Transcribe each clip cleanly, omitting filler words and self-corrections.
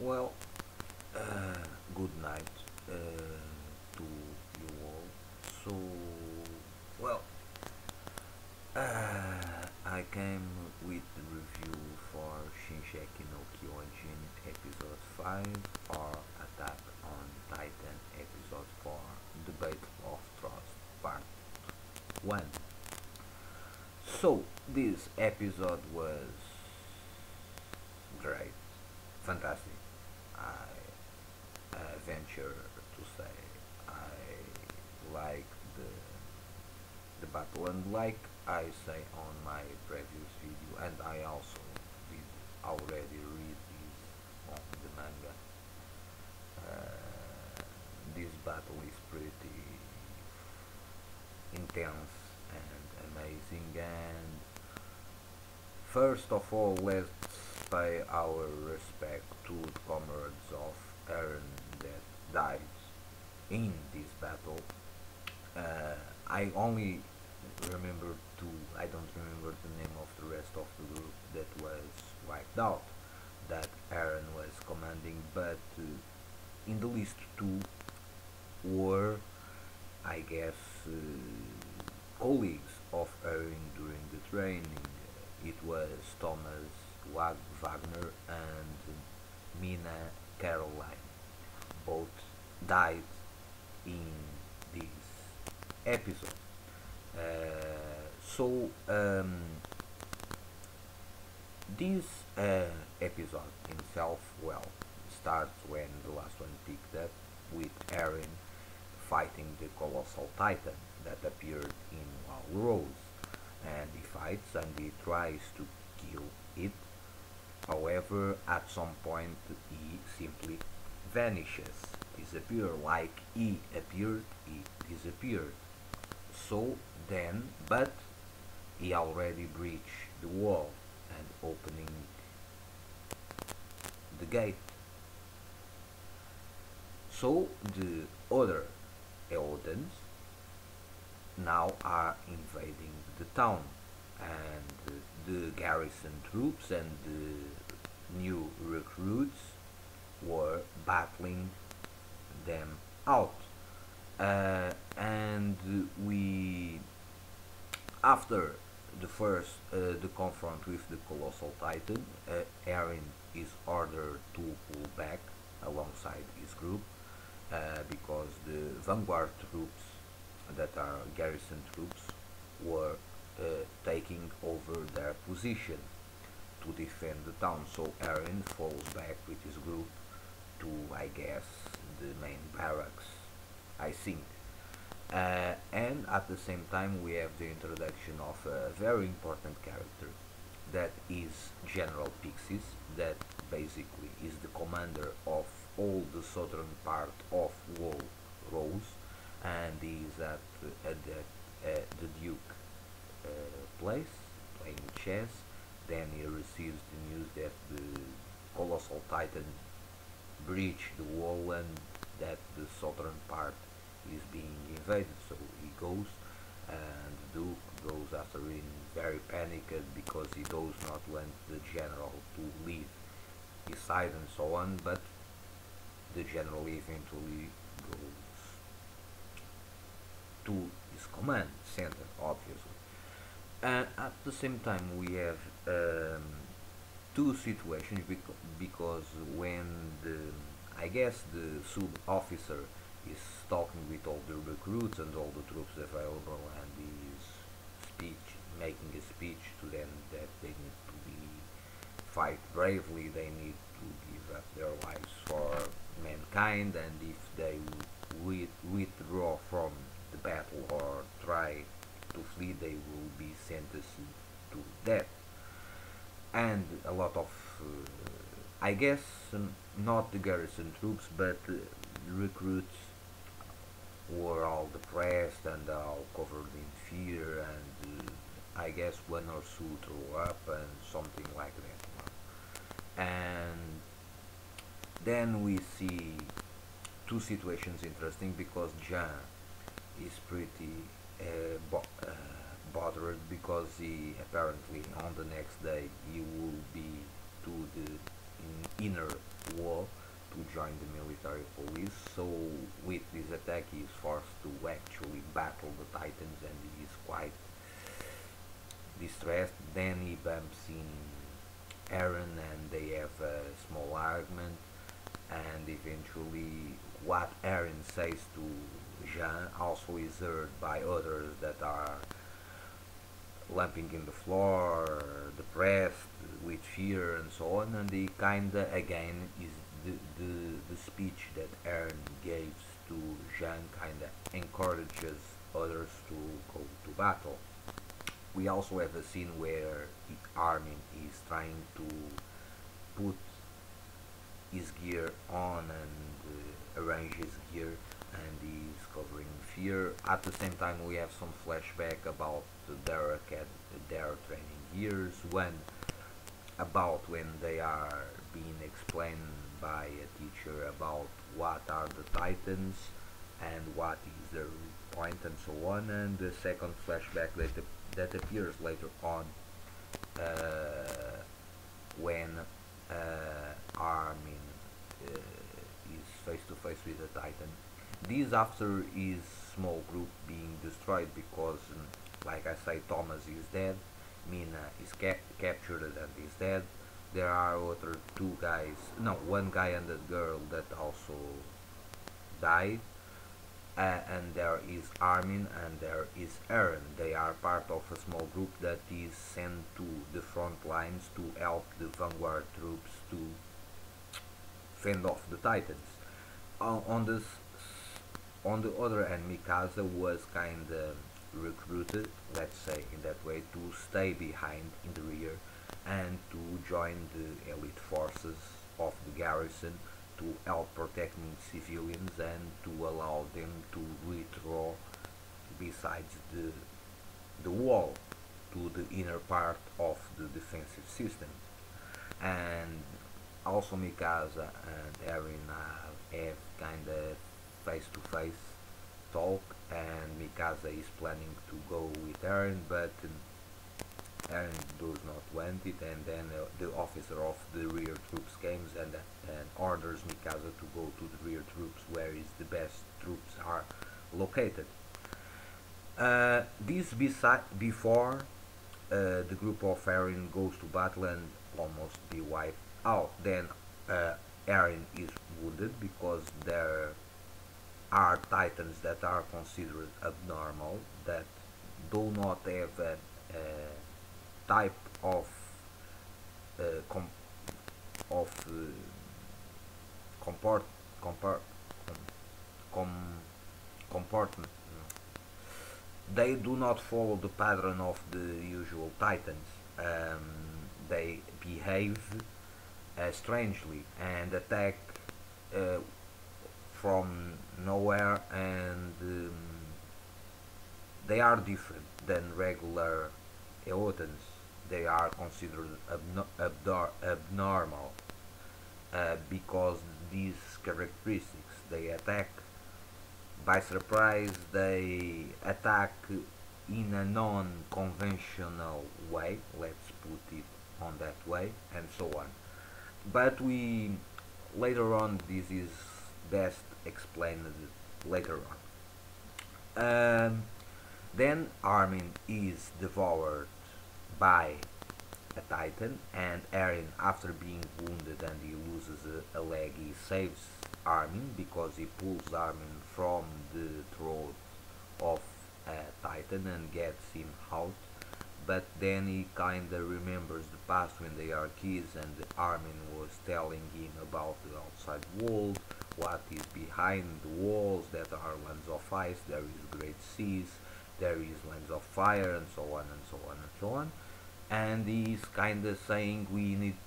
Well, good night to you all. So, well, I came with the review for Shingeki no Kyojin episode 5 or Attack on Titan episode 4 The Battle of Trust part 1. So, this episode was great, fantastic. I venture to say I like the battle, and like I say on my previous video, and I also did already read this on the manga. This battle is pretty intense and amazing, and first of all, let's pay our respect to the comrades of Eren that died in this battle. I only remember two, I don't remember the name of the rest of the group that was wiped out, that Eren was commanding, but in the list two were, I guess, colleagues of Eren during the training. It was Thomas Wagner and Minna Caroline. Both died in this episode. So this episode himself, well, starts when the last one picked up with Eren fighting the colossal titan that appeared in Wall Rose, and he fights and he tries to kill it. However, at some point he simply vanishes, disappears. Like he appeared, he disappeared. So then, but he already breached the wall and opening the gate. So the other Eldens now are invading the town, and the garrison troops and the new recruits were battling them out. And we, after the confront with the colossal titan, Eren is ordered to pull back alongside his group, because the vanguard troops, that are garrison troops, were taking over their position to defend the town. So Eren falls back with his group to, I guess, the main barracks, I think. And at the same time we have the introduction of a very important character, that is General Pixis, that basically is the commander of all the southern part of Wall Rose, and he is at the Duke place playing chess. Then he receives the news that the colossal titan breached the wall and that the southern part is being invaded. So he goes, and the Duke goes after him, very panicked because he does not want the general to leave his side and so on. But the general eventually goes to his command center, obviously. And at the same time we have two situations, because when the, I guess, the sub officer is talking with all the recruits and all the troops available, and making a speech to them that they need to be fight bravely, they need to give up their lives for mankind, and if they withdraw from the battle or try to flee, they will be sentenced to death. And a lot of, I guess, not the garrison troops, but recruits were all depressed and all covered in fear, and I guess one or two threw up and something like that. And then we see two situations interesting, because Jan is pretty bothered, because he apparently on the next day he will be to the inner war to join the military police. So with this attack he is forced to actually battle the Titans, and he is quite distressed. Then he bumps in Aaron and they have a small argument, and eventually what Aaron says to Jean also is heard by others that are lumping in the floor, depressed with fear and so on, and he kinda again is the speech that Aaron gives to Jean kinda encourages others to go to battle. We also have a scene where Armin is trying to put his gear on and arrange his gear, and he's covering fear. At the same time we have some flashback about their training years, when about when they are being explained by a teacher about what are the Titans and what is their point and so on, and the second flashback that appears later on, when Armin is face to face with a Titan. This after his small group being destroyed because, like I say, Thomas is dead, Minna is captured and is dead. There are other two guys, no, one guy and a girl that also died. And there is Armin and there is Aaron. They are part of a small group that is sent to the front lines to help the vanguard troops to fend off the Titans. On this, on the other hand, Mikasa was kinda recruited, let's say in that way, to stay behind in the rear and to join the elite forces of the garrison to help protecting civilians and to allow them to withdraw besides the wall to the inner part of the defensive system. And also Mikasa and Eren have kinda face to face talk, and Mikasa is planning to go with Eren, but Eren does not want it, and then the officer of the rear troops comes and orders Mikasa to go to the rear troops where is the best troops are located. This before the group of Eren goes to battle and almost be wiped out. Then Eren is wounded because there are Titans that are considered abnormal, that do not have a type of com of comport comport com comportment. They do not follow the pattern of the usual Titans. They behave strangely and attack from nowhere, and they are different than regular Eotans. They are considered abnormal because these characteristics. They attack by surprise, they attack in a non-conventional way, let's put it on that way, and so on. But we later on, this is best explained later on. Then Armin is devoured by a Titan, and Eren, after being wounded and he loses a leg, he saves Armin because he pulls Armin from the throat of a Titan and gets him out. But then he kinda remembers the past when they are kids, and Armin was telling him about the outside world, what is behind the walls, that are lands of ice, there is great seas, there is lands of fire, and so on and so on and so on. And he's kinda saying,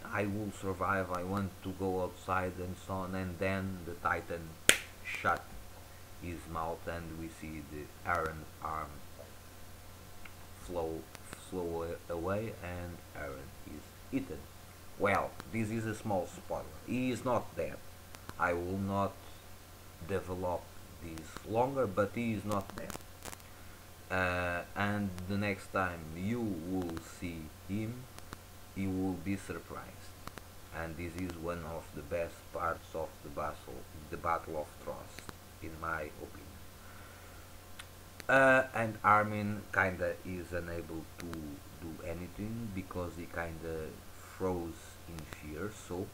I will survive, I want to go outside and so on, and then the Titan shut his mouth and we see the Eren arm flow away, and Eren is eaten. Well, this is a small spoiler. He is not dead. I will not develop this longer, but he is not dead. And the next time you will see him, you will be surprised. and this is one of the best parts of the Battle of Trust, in my opinion. And Armin kinda is unable to do anything because he kinda froze in fear. So,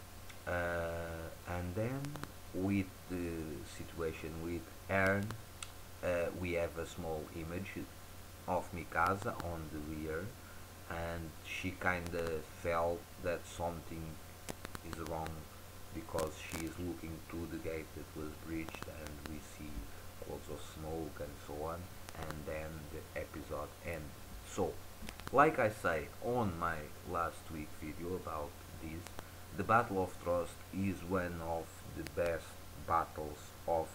and then with the situation with Aaron, we have a small image of Mikasa on the rear, and she kinda felt that something is wrong because she is looking through the gate that was breached, and we see clouds of smoke and so on, and then the episode ends. So, like I say on my last week video about this, the Battle of Trust is one of the best battles of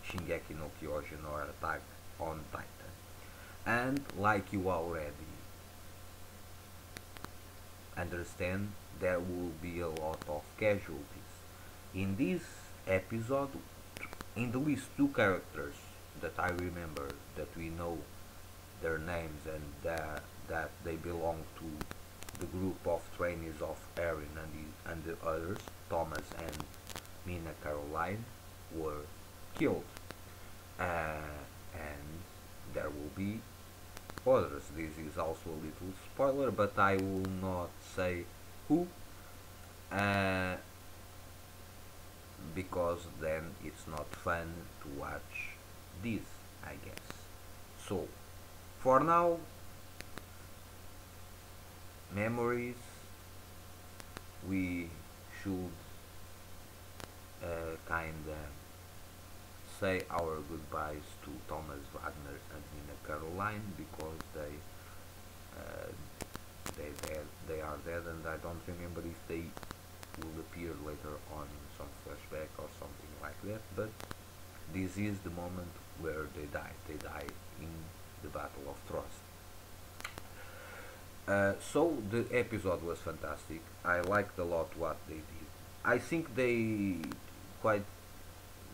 Shingeki no Kyojin, or Attack on Titan. And like you already understand, there will be a lot of casualties. In this episode, in the least two characters that I remember, that we know their names, and that they belong to the group of trainees of Aaron and the others, Thomas and Minna Caroline, were killed. And there will be others. This is also a little spoiler, but I will not say who, uh, because then it's not fun to watch this, I guess. So, for now, memories, we should kinda say our goodbyes to Thomas Wagner and Nina Caroline, because uh, they are dead, and I don't remember if they will appear later on in some flashback or something like that. But this is the moment where they die. They die in the Battle of Trust. So the episode was fantastic. I liked a lot what they did. I think they quite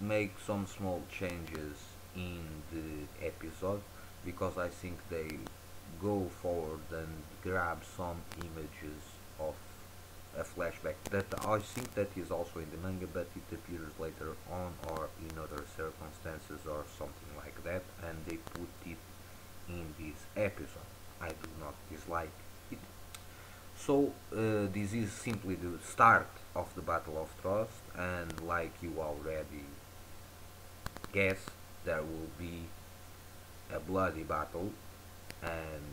make some small changes in the episode, because I think they go forward and grab some images of a flashback that I think that is also in the manga, but it appears later on or in other circumstances or something like that, and they put it in this episode. I do not dislike it. So this is simply the start of the Battle of Trust, and like you already guess, there will be a bloody battle, and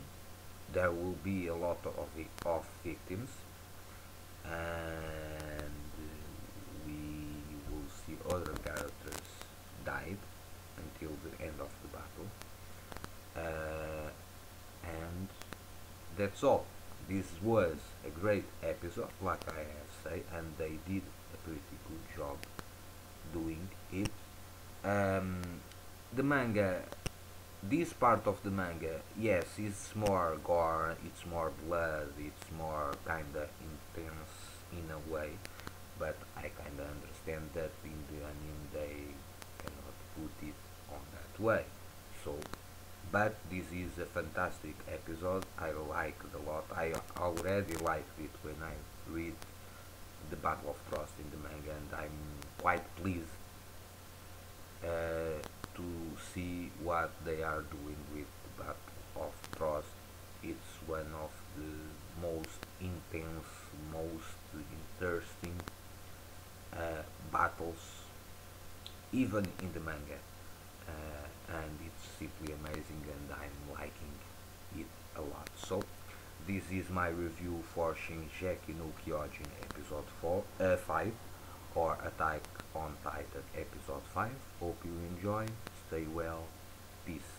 there will be a lot of victims, and we will see other characters died until the end of the battle, and that's all. This was a great episode, like I have said, and they did a pretty good job doing it. um, the manga, this part of the manga, yes, it's more gore, it's more blood, it's more kinda intense in a way, but I kinda understand that in the anime they cannot put it on that way. So, but this is a fantastic episode. I liked it a lot. I already liked it when I read the Battle of Trust in the manga, and I'm quite pleased to see what they are doing with the Battle of Trust. It's one of the most intense, most interesting battles, even in the manga, and it's simply amazing, and I'm liking it a lot. So, this is my review for Shingeki no Kyojin episode 5, or Attack on Titan episode 5. Hope you enjoy, stay well, peace.